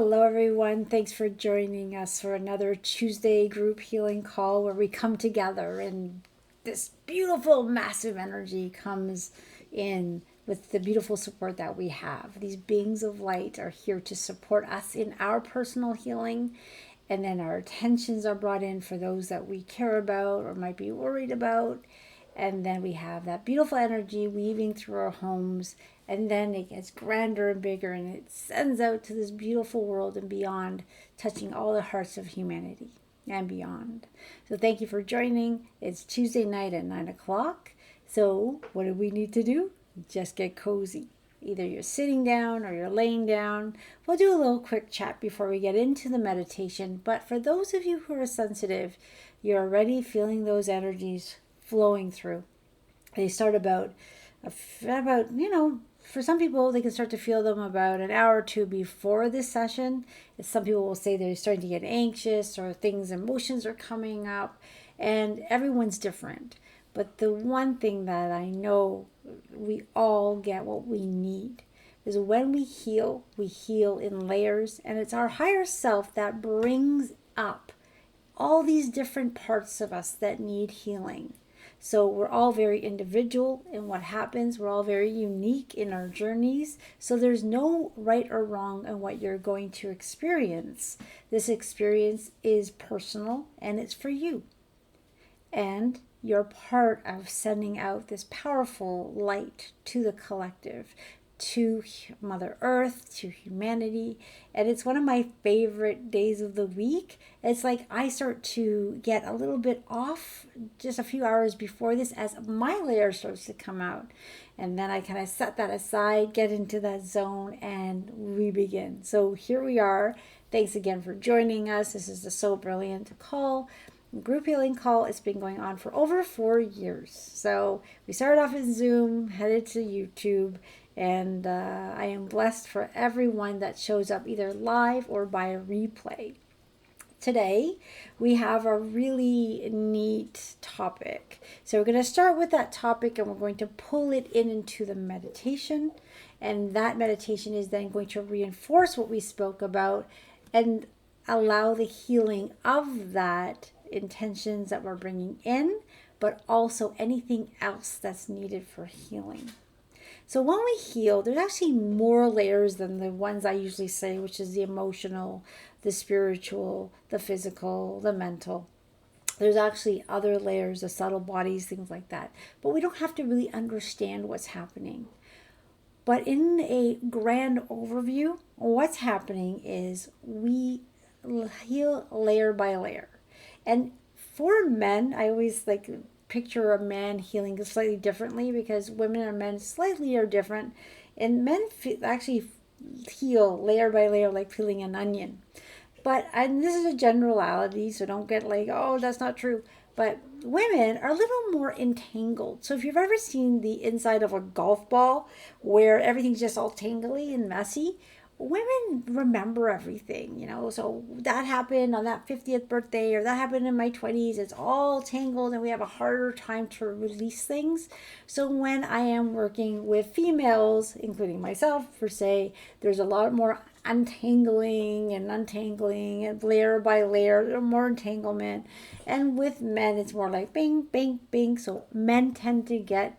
Hello, everyone. Thanks for joining us for another Tuesday group healing call where we come together and this beautiful, massive energy comes in with the beautiful support that we have. These beings of light are here to support us in our personal healing, and then our attentions are brought in for those that we care about or might be worried about. And then we have that beautiful energy weaving through our homes, and then it gets grander and bigger and it sends out to this beautiful world and beyond, touching all the hearts of humanity and beyond. So thank you for joining. It's Tuesday night at 9 o'clock. So what do we need to do? Just get cozy. Either you're sitting down or you're laying down. We'll do a little quick chat before we get into the meditation. But for those of you who are sensitive, you're already feeling those energies flowing through. They start about, for some people, they can start to feel them about an hour or two before this session. Some people will say they're starting to get anxious or emotions are coming up, and everyone's different. But the one thing that I know we all get what we need is when we heal in layers, and it's our higher self that brings up all these different parts of us that need healing. So we're all very individual in what happens. We're all very unique in our journeys. So there's no right or wrong in what you're going to experience. This experience is personal and it's for you. And you're part of sending out this powerful light to the collective, to Mother Earth, to humanity. And it's one of my favorite days of the week. It's like I start to get a little bit off just a few hours before this as my layer starts to come out. And then I kind of set that aside, get into that zone, and we begin. So here we are. Thanks again for joining us. This is the So Brilliant call. Group healing call. It's been going on for over 4 years. So we started off in Zoom, headed to YouTube, and I am blessed for everyone that shows up either live or by a replay. Today, we have a really neat topic. So we're going to start with that topic and we're going to pull it into the meditation. And that meditation is then going to reinforce what we spoke about and allow the healing of that intentions that we're bringing in, but also anything else that's needed for healing. So when we heal, there's actually more layers than the ones I usually say, which is the emotional, the spiritual, the physical, the mental. There's actually other layers, the subtle bodies, things like that. But we don't have to really understand what's happening. But in a grand overview, what's happening is we heal layer by layer. And for men, I always picture a man healing slightly differently because women and men slightly are different. And men actually heal layer by layer like peeling an onion. And this is a generality, so don't get oh, that's not true. But women are a little more entangled. So if you've ever seen the inside of a golf ball where everything's just all tangly and messy, women remember everything, so that happened on that 50th birthday, or that happened in my 20s. It's all tangled and we have a harder time to release things. So when I am working with females, including myself, per se, there's a lot more untangling and layer by layer, more entanglement. And with men, it's more like bing, bing, bing. So men tend to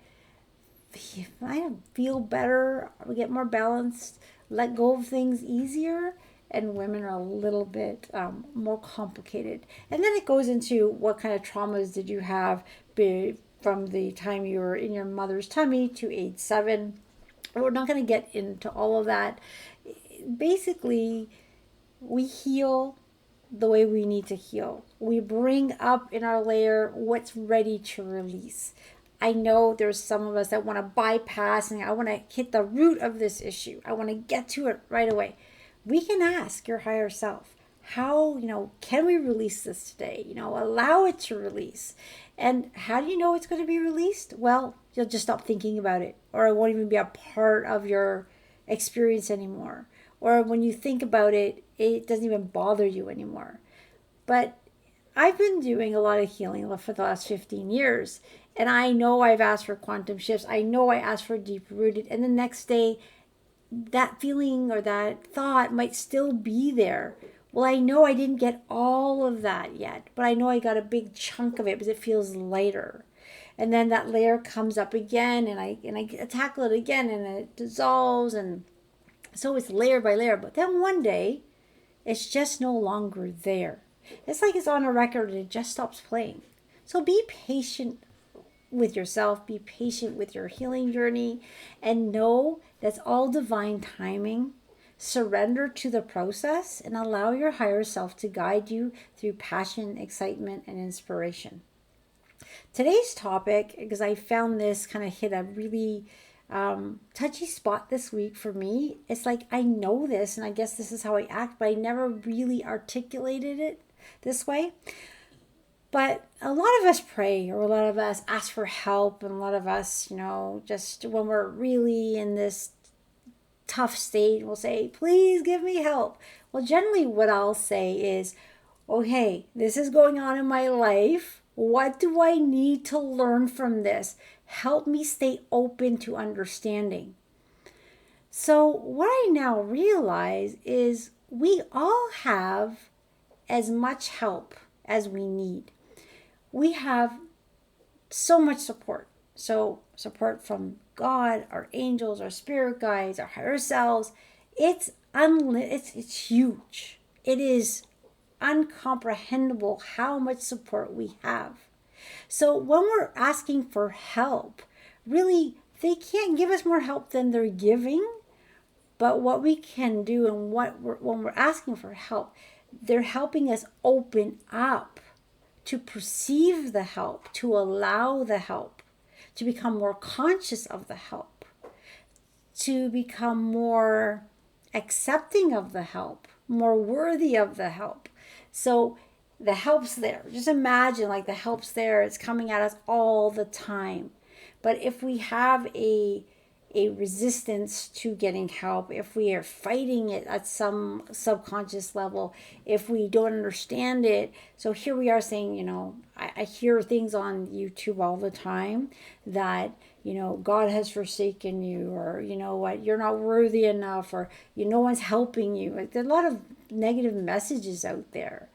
feel better, we get more balanced, let go of things easier, and women are a little bit more complicated. And then it goes into what kind of traumas did you have from the time you were in your mother's tummy to age 7. We're not going to get into all of that. Basically, we heal the way we need to heal. We bring up in our layer what's ready to release. I know there's some of us that want to bypass and I want to hit the root of this issue. I want to get to it right away. We can ask your higher self, how, can we release this today? Allow it to release. And how do you know it's going to be released? Well, you'll just stop thinking about it, or it won't even be a part of your experience anymore. Or when you think about it, it doesn't even bother you anymore. But I've been doing a lot of healing for the last 15 years. And I know I've asked for quantum shifts. I know I asked for deep rooted. And the next day, that feeling or that thought might still be there. Well, I know I didn't get all of that yet, but I know I got a big chunk of it because it feels lighter. And then that layer comes up again, and I tackle it again, and it dissolves, and so it's layer by layer. But then one day, it's just no longer there. It's like it's on a record and it just stops playing. So be patient with yourself, be patient with your healing journey, and know that's all divine timing. Surrender to the process and allow your higher self to guide you through passion, excitement, and inspiration. Today's topic, because I found this kind of hit a really touchy spot this week for me. It's like I know this, and I guess this is how I act, but I never really articulated it this way. But a lot of us pray, or a lot of us ask for help, and a lot of us, just when we're really in this tough state, we'll say, please give me help. Well, generally, what I'll say is, oh, hey, this is going on in my life. What do I need to learn from this? Help me stay open to understanding. So, what I now realize is we all have as much help as we need. We have so much support. So, support from God, our angels, our spirit guides, our higher selves. It's huge. It is uncomprehendable how much support we have. So when we're asking for help, really, they can't give us more help than they're giving. But what we can do, and when we're asking for help, they're helping us open up to perceive the help, to allow the help, to become more conscious of the help, to become more accepting of the help, more worthy of the help. So the help's there. Just imagine like the help's there. It's coming at us all the time. But if we have a resistance to getting help, if we are fighting it at some subconscious level, if we don't understand it. So here we are saying, I hear things on YouTube all the time that, God has forsaken you, or, what, you're not worthy enough, or, no one's helping you. Like, there's a lot of negative messages out there.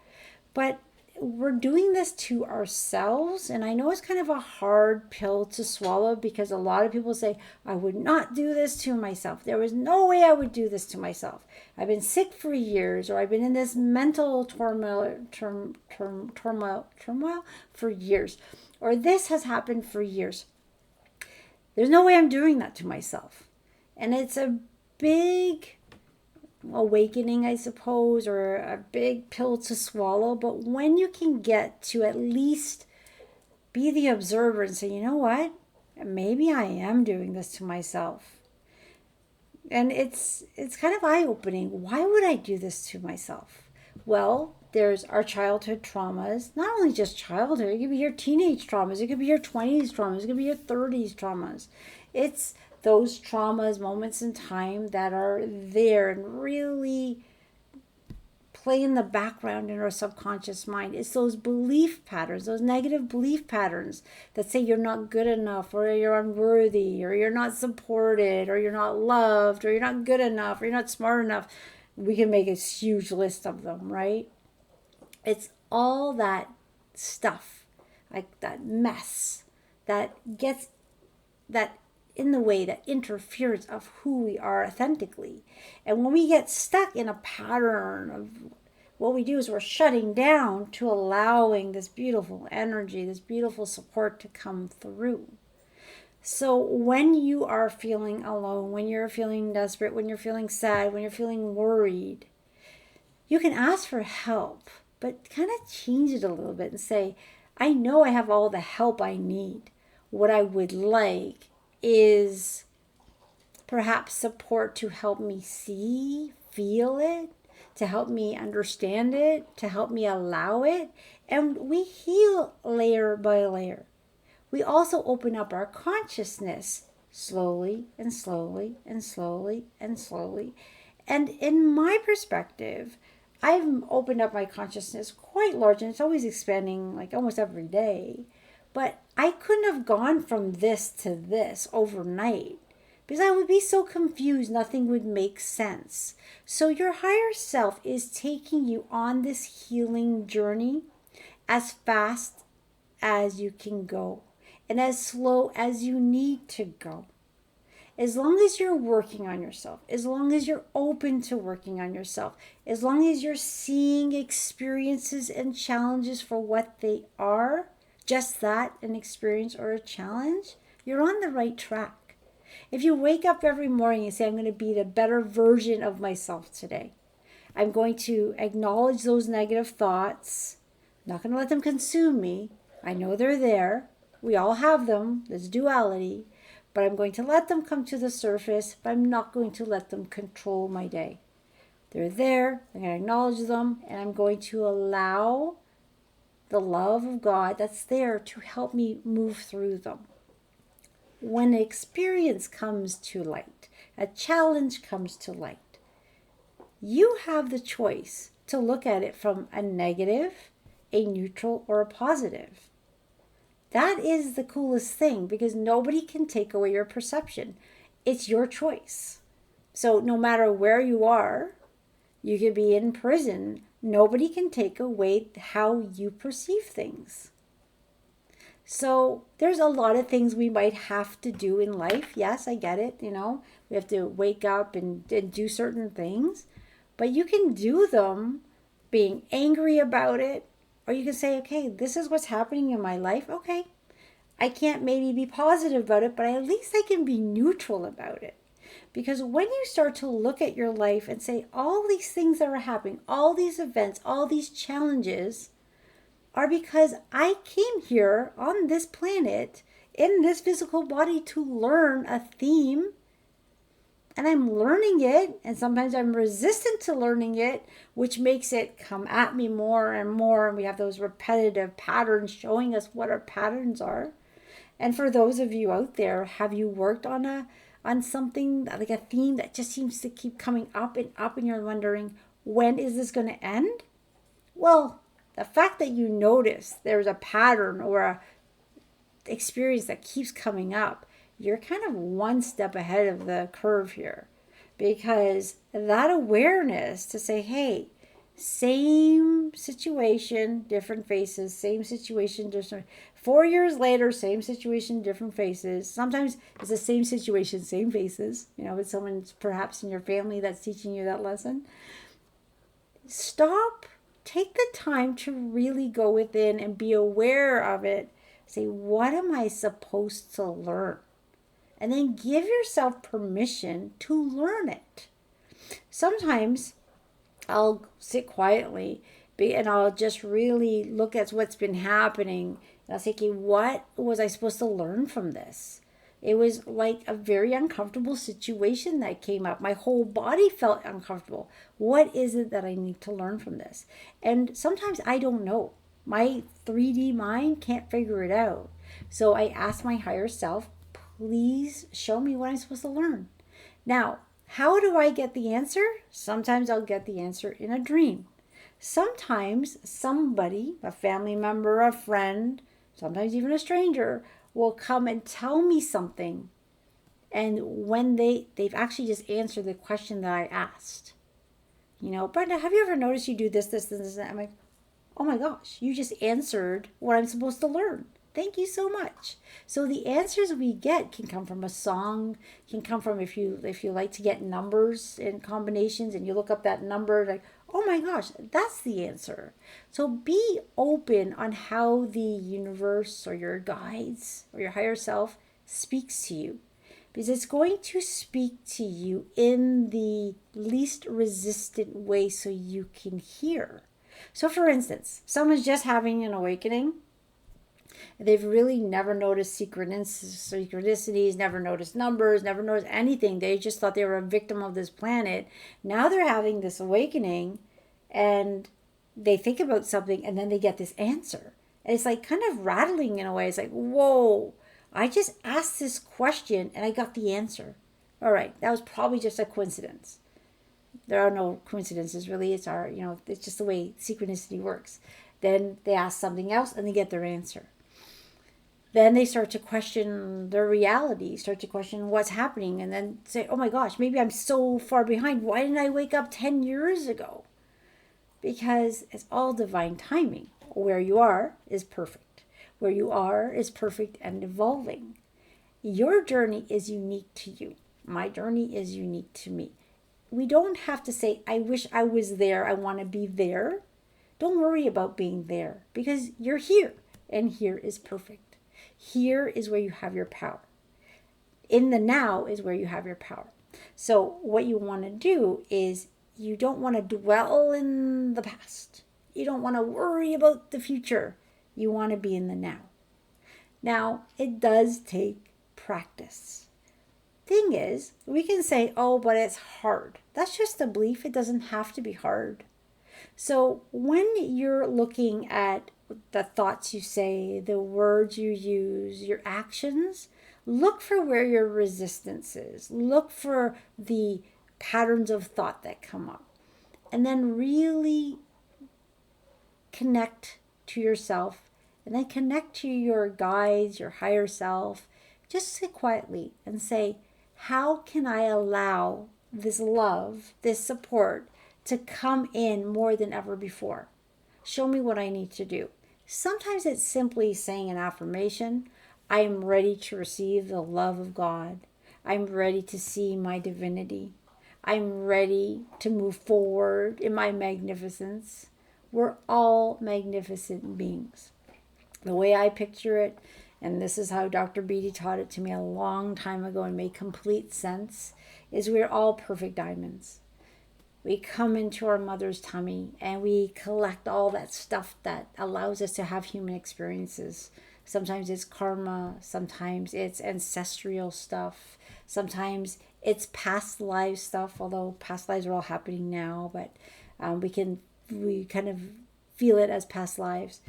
But we're doing this to ourselves, and I know it's kind of a hard pill to swallow, because a lot of people say, I would not do this to myself. There was no way I would do this to myself. I've been sick for years, or I've been in this mental turmoil for years, or this has happened for years. There's no way I'm doing that to myself. And it's a big awakening, I suppose, or a big pill to swallow. But when you can get to at least be the observer and say, you know what, maybe I am doing this to myself. And it's kind of eye-opening. Why would I do this to myself? Well, there's our childhood traumas. Not only just childhood, it could be your teenage traumas, it could be your 20s traumas, it could be your 30s traumas. It's those traumas, moments in time that are there and really play in the background in our subconscious mind. It's those belief patterns, those negative belief patterns that say you're not good enough, or you're unworthy, or you're not supported, or you're not loved, or you're not good enough, or you're not smart enough. We can make a huge list of them, right? It's all that stuff, like that mess that gets that in the way, that interference of who we are authentically. And when we get stuck in a pattern of, what we do is we're shutting down to allowing this beautiful energy, this beautiful support to come through. So when you are feeling alone, when you're feeling desperate, when you're feeling sad, when you're feeling worried, you can ask for help, but kind of change it a little bit and say, I know I have all the help I need. What I would like is perhaps support to help me see, feel it, to help me understand it, to help me allow it. And we heal layer by layer. We also open up our consciousness slowly and slowly and slowly and slowly. And in my perspective, I've opened up my consciousness quite large, and it's always expanding like almost every day. But I couldn't have gone from this to this overnight. because I would be so confused, nothing would make sense. So your higher self is taking you on this healing journey as fast as you can go and as slow as you need to go. As long as you're working on yourself, as long as you're open to working on yourself, as long as you're seeing experiences and challenges for what they are, just that, an experience or a challenge, you're on the right track. If you wake up every morning and say, I'm going to be the better version of myself today, I'm going to acknowledge those negative thoughts, I'm not going to let them consume me. I know they're there. We all have them. There's duality. But I'm going to let them come to the surface, but I'm not going to let them control my day. They're there. I'm going to acknowledge them, and I'm going to allow the love of God that's there to help me move through them. When an experience comes to light, a challenge comes to light, you have the choice to look at it from a negative, a neutral, or a positive. That is the coolest thing, because nobody can take away your perception. It's your choice. So no matter where you are, you could be in prison. Nobody can take away how you perceive things. So there's a lot of things we might have to do in life. Yes, I get it. We have to wake up and do certain things. But you can do them being angry about it. Or you can say, okay, this is what's happening in my life. Okay, I can't maybe be positive about it, but at least I can be neutral about it. Because when you start to look at your life and say, all these things that are happening, all these events, all these challenges are because I came here on this planet in this physical body to learn a theme, and I'm learning it, and sometimes I'm resistant to learning it, which makes it come at me more and more, and we have those repetitive patterns showing us what our patterns are. And for those of you out there, have you worked on something like a theme that just seems to keep coming up, and you're wondering, when is this going to end? Well, the fact that you notice there's a pattern or a experience that keeps coming up, you're kind of one step ahead of the curve here, because that awareness to say, hey, same situation, different faces, same situation, different 4 years later, same situation, different faces. Sometimes it's the same situation, same faces, with someone perhaps in your family that's teaching you that lesson. Stop, take the time to really go within and be aware of it. Say, what am I supposed to learn? And then give yourself permission to learn it. Sometimes I'll sit quietly and I'll just really look at what's been happening. And I'll say, okay, what was I supposed to learn from this? It was like a very uncomfortable situation that came up. My whole body felt uncomfortable. What is it that I need to learn from this? And sometimes I don't know. My 3D mind can't figure it out. So I ask my higher self, please show me what I'm supposed to learn. Now, how do I get the answer? Sometimes I'll get the answer in a dream. Sometimes somebody, a family member, a friend, sometimes even a stranger, will come and tell me something. And when they've actually just answered the question that I asked. Brenda, have you ever noticed you do this, this, this, and I'm like, oh my gosh, you just answered what I'm supposed to learn. Thank you so much. So the answers we get can come from a song, can come from if you like to get numbers and combinations and you look up that number, like, oh my gosh, that's the answer. So be open on how the universe or your guides or your higher self speaks to you, because it's going to speak to you in the least resistant way so you can hear. So for instance, someone's just having an awakening. They've really never noticed synchronicities, never noticed numbers, never noticed anything. They just thought they were a victim of this planet. Now they're having this awakening and they think about something and then they get this answer. And it's like kind of rattling in a way. It's like, whoa, I just asked this question and I got the answer. All right, that was probably just a coincidence. There are no coincidences really. It's just the way synchronicity works. Then they ask something else and they get their answer. Then they start to question their reality, start to question what's happening, and then say, oh my gosh, maybe I'm so far behind. Why didn't I wake up 10 years ago? Because it's all divine timing. Where you are is perfect. Where you are is perfect and evolving. Your journey is unique to you. My journey is unique to me. We don't have to say, I wish I was there. I want to be there. Don't worry about being there because you're here and here is perfect. Here is where you have your power. In the now is where you have your power. So what you want to do is you don't want to dwell in the past. You don't want to worry about the future. You want to be in the now. Now, it does take practice. Thing is, we can say, oh, but it's hard. That's just a belief. It doesn't have to be hard. So when you're looking at the thoughts you say, the words you use, your actions, look for where your resistance is. Look for the patterns of thought that come up. And then really connect to yourself. And then connect to your guides, your higher self. Just sit quietly and say, how can I allow this love, this support to come in more than ever before? Show me what I need to do. Sometimes it's simply saying an affirmation. I am ready to receive the love of God. I'm ready to see my divinity. I'm ready to move forward in my magnificence. We're all magnificent beings. The way I picture it, and this is how Dr. Beatty taught it to me a long time ago and made complete sense, is we're all perfect diamonds. We come into our mother's tummy and we collect all that stuff that allows us to have human experiences. Sometimes it's karma, sometimes it's ancestral stuff, sometimes it's past life stuff, although past lives are all happening now, but we kind of feel it as past lives.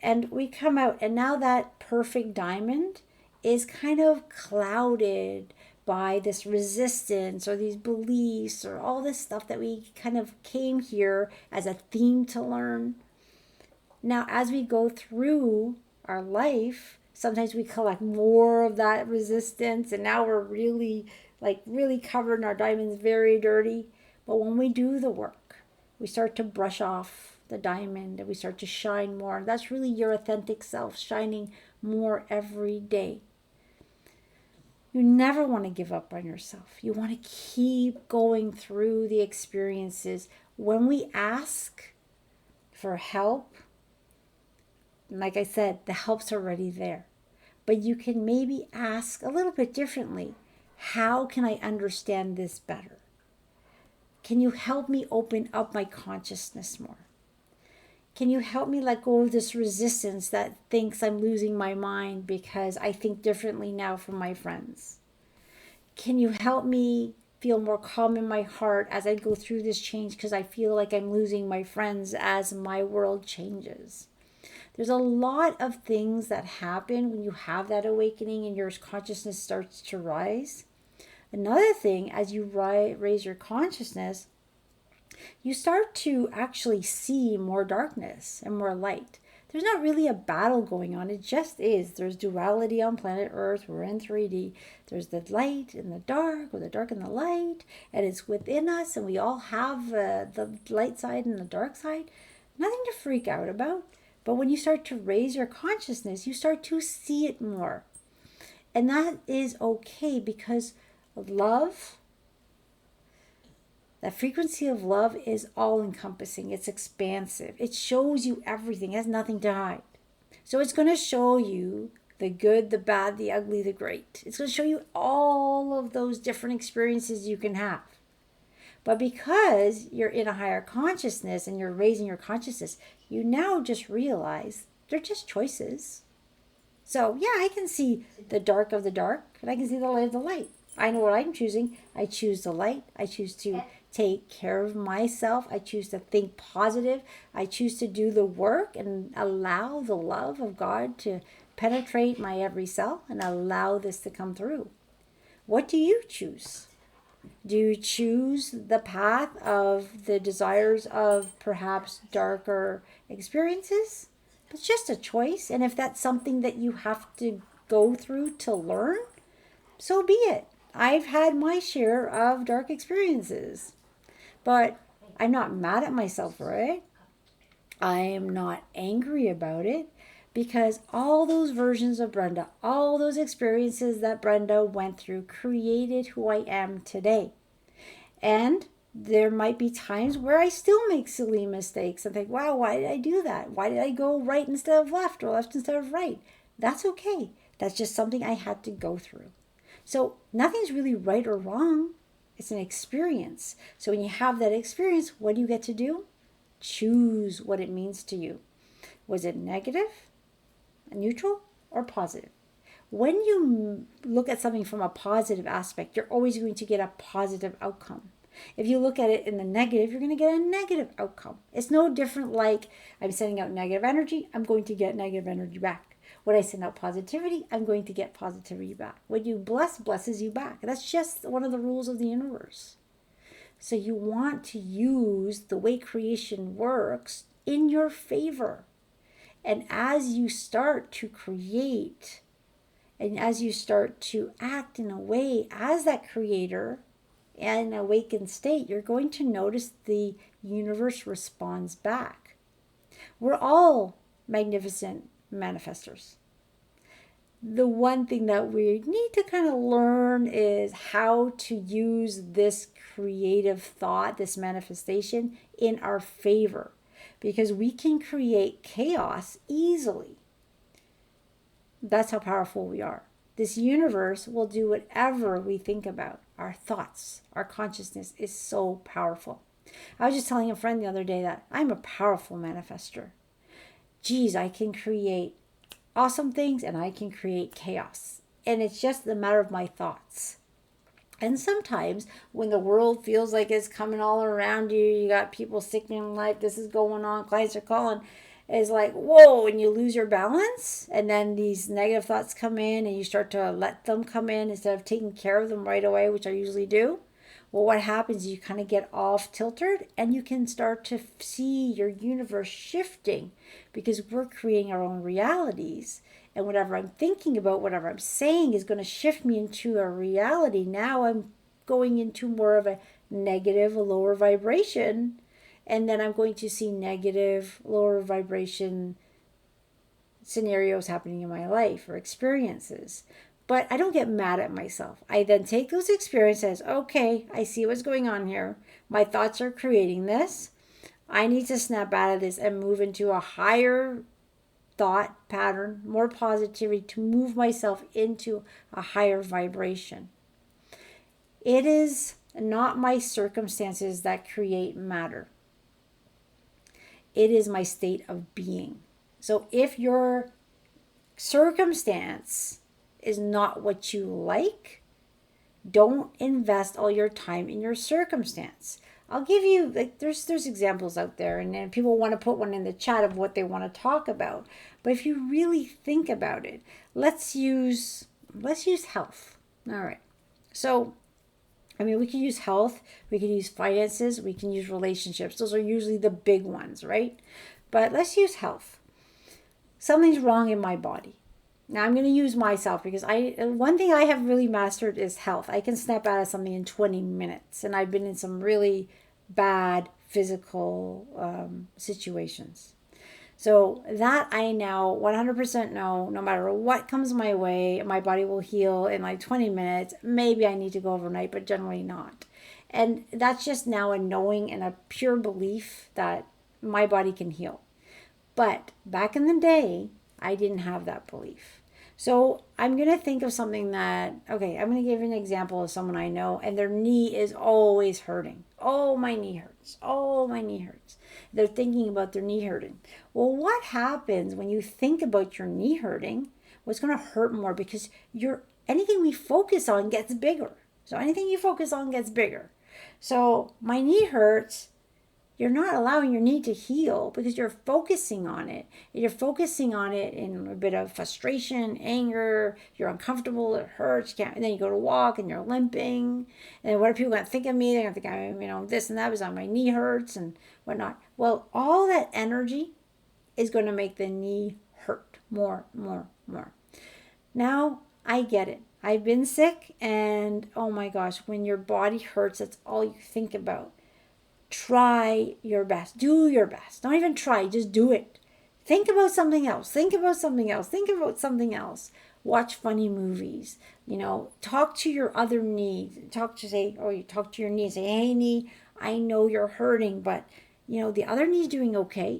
And we come out, and now that perfect diamond is kind of clouded by this resistance or these beliefs or all this stuff that we kind of came here as a theme to learn. Now, as we go through our life, sometimes we collect more of that resistance, and now we're really covered in our diamonds, very dirty. But when we do the work, we start to brush off the diamond and we start to shine more. And that's really your authentic self shining more every day. You never want to give up on yourself. You want to keep going through the experiences. When we ask for help, like I said, the help's already there. But you can maybe ask a little bit differently. How can I understand this better? Can you help me open up my consciousness more? Can you help me let go of this resistance that thinks I'm losing my mind because I think differently now from my friends? Can you help me feel more calm in my heart as I go through this change because I feel like I'm losing my friends as my world changes? There's a lot of things that happen when you have that awakening and your consciousness starts to rise. Another thing, as you raise your consciousness, you start to actually see more darkness and more light. There's not really a battle going on. It just is. There's duality on planet Earth. We're in 3D. There's the light and the dark, or the dark and the light, and it's within us, and we all have the light side and the dark side. Nothing to freak out about. But when you start to raise your consciousness, you start to see it more. And that is okay because love, that frequency of love is all-encompassing. It's expansive. It shows you everything. It has nothing to hide. So it's going to show you the good, the bad, the ugly, the great. It's going to show you all of those different experiences you can have. But because you're in a higher consciousness and you're raising your consciousness, you now just realize they're just choices. So yeah, I can see the dark of the dark and I can see the light of the light. I know what I'm choosing. I choose the light. I choose to take care of myself. I choose to think positive. I choose to do the work and allow the love of God to penetrate my every cell and allow this to come through. What do you choose? Do you choose the path of the desires of perhaps darker experiences? It's just a choice. And if that's something that you have to go through to learn, so be it. I've had my share of dark experiences, but I'm not mad at myself for it. I am not angry about it because all those versions of Brenda, all those experiences that Brenda went through created who I am today. And there might be times where I still make silly mistakes and think, wow, why did I do that? Why did I go right instead of left or left instead of right? That's okay. That's just something I had to go through. So nothing's really right or wrong. It's an experience. So when you have that experience, what do you get to do? Choose what it means to you. Was it negative, neutral, or positive? When you look at something from a positive aspect, you're always going to get a positive outcome. If you look at it in the negative, you're going to get a negative outcome. It's no different like I'm sending out negative energy, I'm going to get negative energy back. When I send out positivity, I'm going to get positivity back. When you bless, blesses you back. That's just one of the rules of the universe. So you want to use the way creation works in your favor. And as you start to create and as you start to act in a way as that creator and an awakened state, you're going to notice the universe responds back. We're all magnificent manifestors. The one thing that we need to kind of learn is how to use this creative thought, this manifestation, in our favor, because we can create chaos easily. That's how powerful we are. This universe will do whatever we think about. Our thoughts, our consciousness is so powerful. I was just telling a friend the other day that I'm a powerful manifester. Geez, I can create awesome things and I can create chaos. And it's just a matter of my thoughts. And sometimes when the world feels like it's coming all around you, you got people sick in life, this is going on, clients are calling, it's like, whoa, and you lose your balance. And then these negative thoughts come in and you start to let them come in instead of taking care of them right away, which I usually do. Well, what happens is you kind of get off tilted and you can start to see your universe shifting because we're creating our own realities. And whatever I'm thinking about, whatever I'm saying is going to shift me into a reality. Now I'm going into more of a negative, a lower vibration. And then I'm going to see negative, lower vibration scenarios happening in my life or experiences. But I don't get mad at myself. I then take those experiences. Okay, I see what's going on here. My thoughts are creating this. I need to snap out of this and move into a higher thought pattern, more positivity to move myself into a higher vibration. It is not my circumstances that create matter. It is my state of being. So if your circumstance is not what you like, don't invest all your time in your circumstance. I'll give you, like, there's examples out there, and then people want to put one in the chat of what they want to talk about. But if you really think about it, let's use health. All right. So, I mean, we can use health, we can use finances, we can use relationships. Those are usually the big ones, right? But let's use health. Something's wrong in my body. Now I'm going to use myself because one thing I have really mastered is health. I can snap out of something in 20 minutes, and I've been in some really bad physical situations. So that I now 100% know, no matter what comes my way, my body will heal in like 20 minutes. Maybe I need to go overnight, but generally not. And that's just now a knowing and a pure belief that my body can heal. But back in the day, I didn't have that belief. So I'm going to think of something that, okay, I'm going to give you an example of someone I know and their knee is always hurting. Oh, my knee hurts. Oh, my knee hurts. They're thinking about their knee hurting. Well, what happens when you think about your knee hurting? What's going to hurt more because anything we focus on gets bigger. So anything you focus on gets bigger. So my knee hurts. You're not allowing your knee to heal because you're focusing on it. You're focusing on it in a bit of frustration, anger. You're uncomfortable. It hurts. You can't. And then you go to walk and you're limping. And what are people going to think of me? They're going to think I'm, this and that was on my knee hurts and whatnot. Well, all that energy is going to make the knee hurt more. Now I get it. I've been sick, and oh my gosh, when your body hurts, that's all you think about. Try your best. Do your best. Don't even try, just do it. Think about something else. Think about something else. Think about something else. Watch funny movies. Talk to your other knee. You talk to your knee and say, hey, knee, I know you're hurting, but the other knee's doing okay.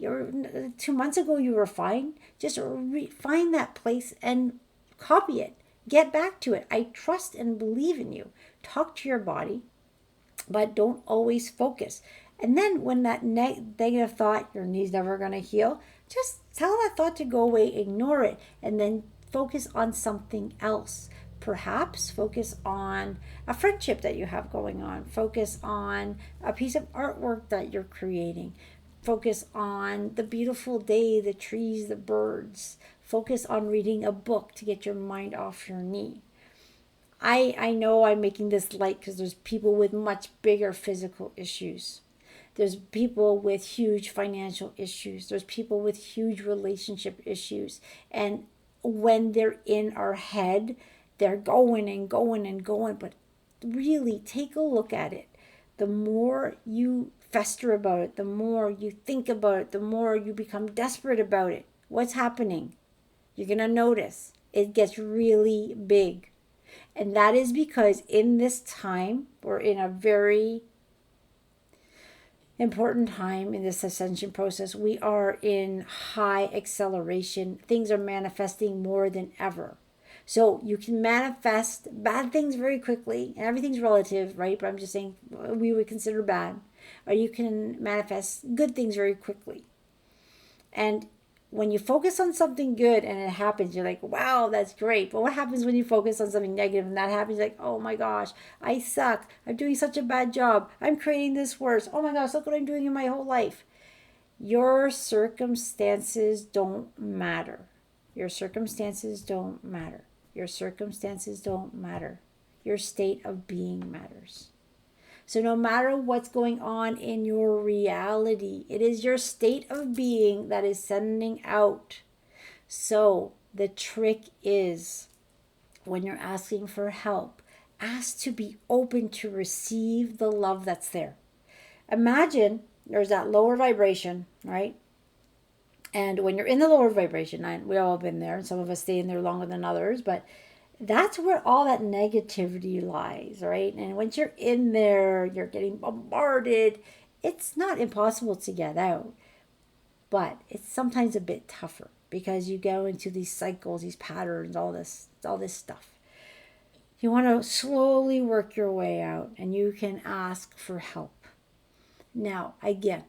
2 months ago, you were fine. Just find that place and copy it. Get back to it. I trust and believe in you. Talk to your body, but don't always focus. And then when that negative thought, your knee's never going to heal, just tell that thought to go away, ignore it, and then focus on something else. Perhaps focus on a friendship that you have going on. Focus on a piece of artwork that you're creating. Focus on the beautiful day, the trees, the birds. Focus on reading a book to get your mind off your knee. I know I'm making this light because there's people with much bigger physical issues. There's people with huge financial issues. There's people with huge relationship issues. And when they're in our head, they're going and going and going. But really, take a look at it. The more you fester about it, the more you think about it, the more you become desperate about it. What's happening? You're going to notice it gets really big. And that is because in this time, we're in a very important time in this ascension process. We are in high acceleration. Things are manifesting more than ever. So you can manifest bad things very quickly, and everything's relative, right? But I'm just saying we would consider bad. Or you can manifest good things very quickly. And when you focus on something good and it happens, you're like, wow, that's great. But what happens when you focus on something negative and that happens? You're like, oh my gosh, I suck. I'm doing such a bad job. I'm creating this worse. Oh my gosh, look what I'm doing in my whole life. Your circumstances don't matter. Your circumstances don't matter. Your circumstances don't matter. Your state of being matters. So no matter what's going on in your reality, it is your state of being that is sending out. So the trick is, when you're asking for help, ask to be open to receive the love that's there. Imagine there's that lower vibration, right? And when you're in the lower vibration, we've all been there, and some of us stay in there longer than others, but that's where all that negativity lies, right? And once you're in there, you're getting bombarded. It's not impossible to get out, but it's sometimes a bit tougher because you go into these cycles, these patterns, all this stuff. You want to slowly work your way out, and you can ask for help. Now, again,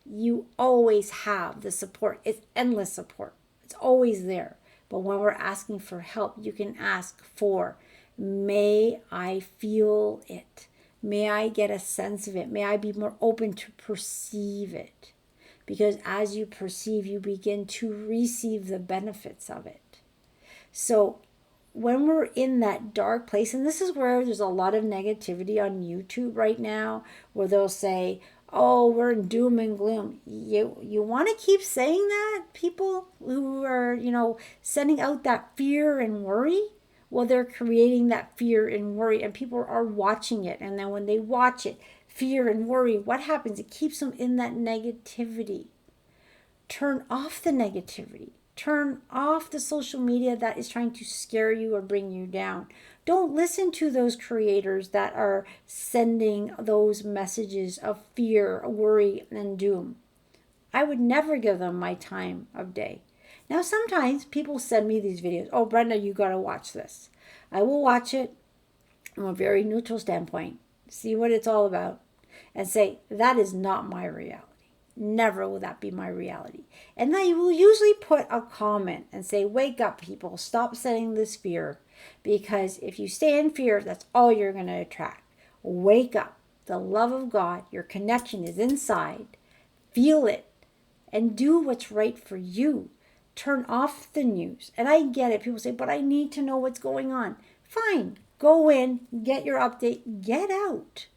you always have the support. It's endless support. It's always there. But when we're asking for help, you can ask for, may I feel it? May I get a sense of it? May I be more open to perceive it? Because as you perceive, you begin to receive the benefits of it. So when we're in that dark place, and this is where there's a lot of negativity on YouTube right now, where they'll say, oh, we're in doom and gloom. You want to keep saying that? People who are, sending out that fear and worry, well, they're creating that fear and worry, and people are watching it. And then when they watch it, fear and worry, what happens? It keeps them in that negativity. Turn off the negativity. Turn off the social media that is trying to scare you or bring you down. Don't listen to those creators that are sending those messages of fear, worry, and doom. I would never give them my time of day. Now, sometimes people send me these videos. Oh, Brenda, you got to watch this. I will watch it from a very neutral standpoint, see what it's all about, and say, that is not my reality. Never will that be my reality. And then you will usually put a comment and say, wake up, people. Stop sending this fear. Because if you stay in fear, that's all you're going to attract. Wake up. The love of God, your connection is inside. Feel it. And do what's right for you. Turn off the news. And I get it. People say, but I need to know what's going on. Fine. Go in. Get your update. Get out.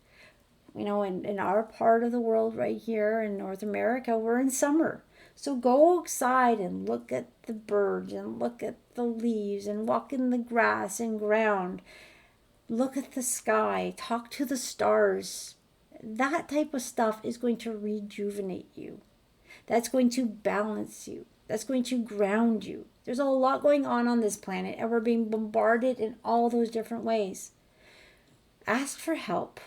In our part of the world right here in North America, we're in summer. So go outside and look at the birds and look at the leaves and walk in the grass and ground. Look at the sky, talk to the stars. That type of stuff is going to rejuvenate you. That's going to balance you. That's going to ground you. There's a lot going on this planet, and we're being bombarded in all those different ways. Ask for help.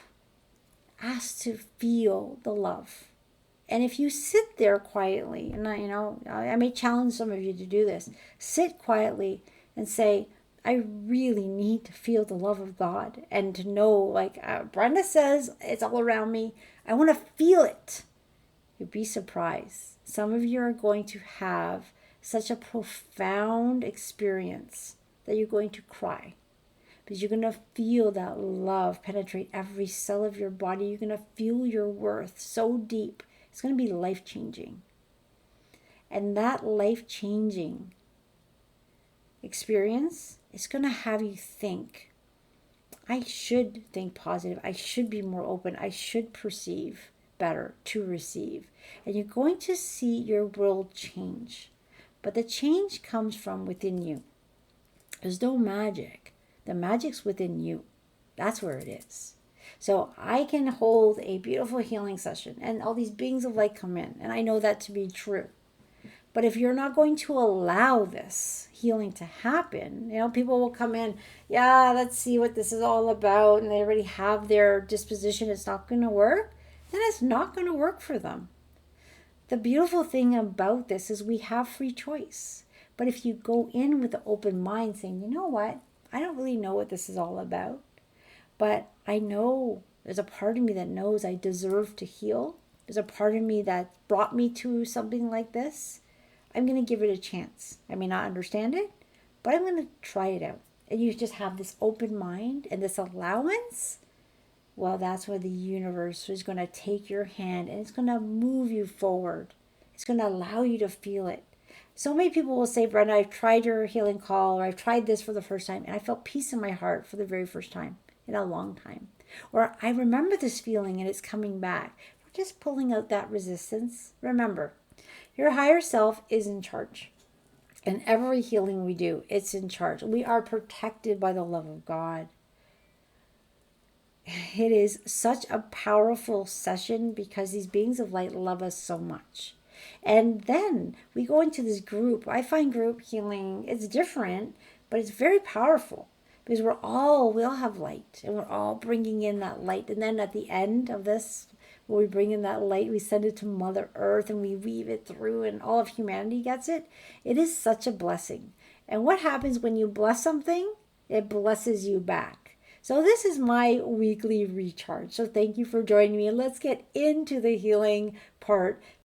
Ask to feel the love. And if you sit there quietly, and I may challenge some of you to do this, sit quietly and say, I really need to feel the love of God and to know, like Brenda says, it's all around me. I want to feel it. You'd be surprised. Some of you are going to have such a profound experience that you're going to cry. Because you're going to feel that love penetrate every cell of your body. You're going to feel your worth so deep. It's going to be life-changing. And that life-changing experience is going to have you think, I should think positive. I should be more open. I should perceive better to receive. And you're going to see your world change. But the change comes from within you. There's no magic. The magic's within you. That's where it is. So I can hold a beautiful healing session and all these beings of light come in. And I know that to be true. But if you're not going to allow this healing to happen, people will come in, yeah, let's see what this is all about. And they already have their disposition. It's not going to work. Then it's not going to work for them. The beautiful thing about this is we have free choice. But if you go in with an open mind saying, you know what? I don't really know what this is all about. But I know there's a part of me that knows I deserve to heal. There's a part of me that brought me to something like this. I'm going to give it a chance. I may not understand it, but I'm going to try it out. And you just have this open mind and this allowance. Well, that's where the universe is going to take your hand and it's going to move you forward. It's going to allow you to feel it. So many people will say, Brenda, I've tried your healing call, or I've tried this for the first time, and I felt peace in my heart for the very first time in a long time. Or I remember this feeling and it's coming back. We're just pulling out that resistance. Remember, your higher self is in charge. And every healing we do, it's in charge. We are protected by the love of God. It is such a powerful session because these beings of light love us so much. And then we go into this group. I find group healing, it's different, but it's very powerful because we all have light and we're all bringing in that light. And then at the end of this, when we bring in that light, we send it to Mother Earth and we weave it through and all of humanity gets it. It is such a blessing. And what happens when you bless something? It blesses you back. So this is my weekly recharge. So thank you for joining me. Let's get into the healing part.